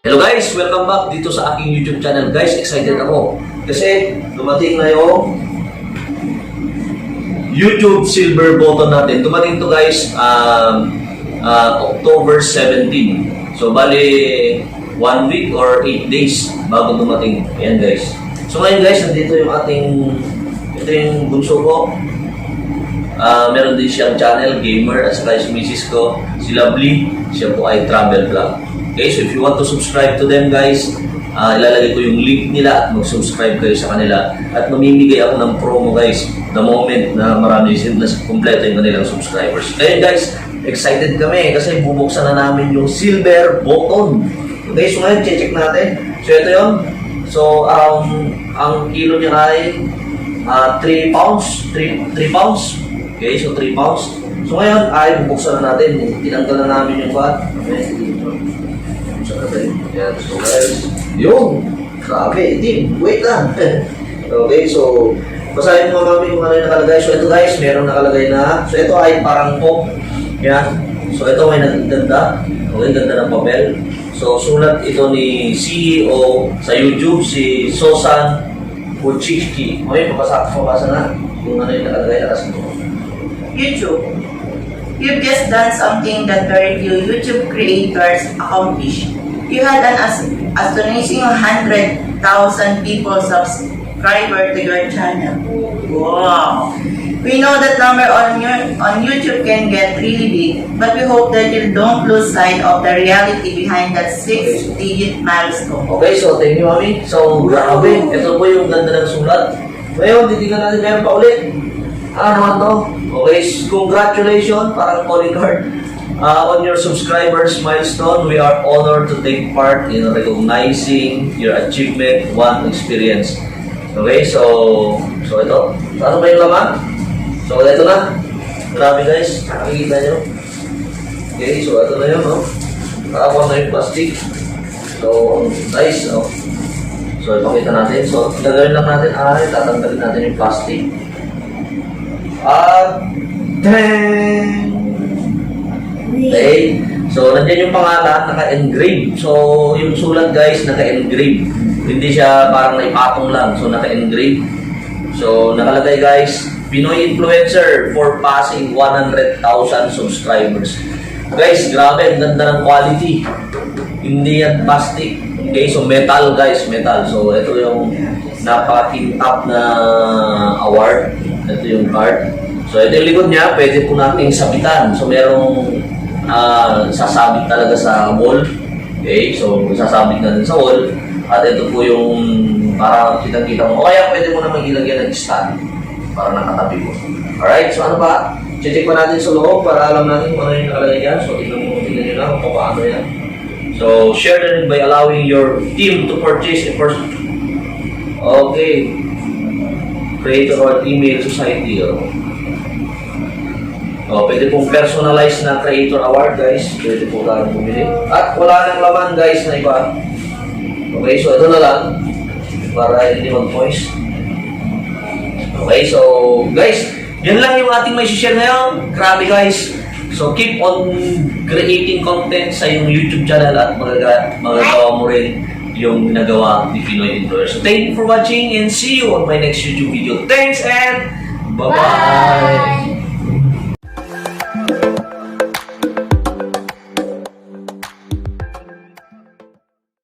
Hello guys! Welcome back dito sa aking YouTube channel. Guys, excited ako kasi dumating na yung YouTube silver button natin. Dumating to guys October 17. So bali 1 week or 8 days bago dumating. Ayan guys. So ngayon guys, nandito yung ito yung bunso ko. Meron din siyang channel, gamer, at saka yung misis ko, si Lovely. Siya po ay travel vlog. Okay, so if you want to subscribe to them guys, ilalagay ko yung link nila at mag-subscribe kayo sa kanila. At mamimigay ako ng promo guys, the moment na marami na kompleto yung kanilang subscribers. Kaya guys, excited kami kasi bubuksan na namin yung silver button. Okay, so ngayon, check natin. So ito yun. So ang kilo niya ay 3 pounds. 3 pounds. Okay, so 3 pounds. So ngayon ay bubuksan na natin. Tinanggal na namin yung fat. Okay, yan, so guys, yun, grabe, team, wait lang. Okay, so, basahin mo mami kung ano yung nakalagay. So ito guys, meron nakalagay na, so ito ay parang pop, yan. So ito may nagdanda, okay, ganda ng papel. So sulat ito ni CEO sa YouTube, si Sosan Puchiki. Okay, papasa na kung ano yung nakalagay na kasi ito. YouTube. You've just done something that very few YouTube creators accomplish. You had an astonishing 100,000 people subscriber to your channel. Wow! We know that number on YouTube can get really big, but we hope that you don't lose sight of the reality behind that 6-digit milestone. Okay, so thank you, mami. So, grabe. Ito po yung ganda ng sulat. Ngayon, titignan natin meron pa ulit. Ano naman to? Okay, congratulations, parang calling card. On your subscribers milestone, we are honored to take part in recognizing your achievement, one experience. Okay, so ito. Ano ba yung laman? So, ito na. Grabe guys, nakikita nyo. Okay, so ito na yun, no? Nakawang na yung plastic. So, nice, no? So, ipakita natin. So, gagawin lang natin ay tatanggalin natin yung plastic. Dang! Okay. So, nandiyan yung pangalan, naka-engrave. So, yung sulat guys, naka-engrave. Hindi siya parang naipatong lang. So, naka-engrave. So, nakalagay guys, Pinoy influencer for passing 100,000 subscribers. Guys, grabe, ang ganda ng quality. Hindi yan plastic. Okay, so metal guys, metal. So, ito yung napaka-tip-top na award. Ito yung card. So, ito yung likod niya, pwede po nating sabitan. So, merong sasabit talaga sa wall. Okay, so sasabit na din sa wall. At ito po yung para kitang-kita mo. O kaya pwede mo naman ilagyan ng stand para nakatabi mo. Alright, so ano pa? Check pa natin sa loob para alam natin kung ano yung nakalagay yan. So tignan nyo na kung paano yan. So share the link by allowing your team to purchase a person. Okay. Create our email society. Pwede pong personalized na creator award guys. Pwede po tayong bumili. At wala nang laman guys na iba. Okay, so ito na lang. Para hindi mag-voice. Okay, so guys, yan lang yung ating may share ngayon. Grabe guys. So keep on creating content sa yung YouTube channel at magagawa mo rin yung ginagawa ni Pinoy Influencer. So thank you for watching and see you on my next YouTube video. Thanks and bye-bye!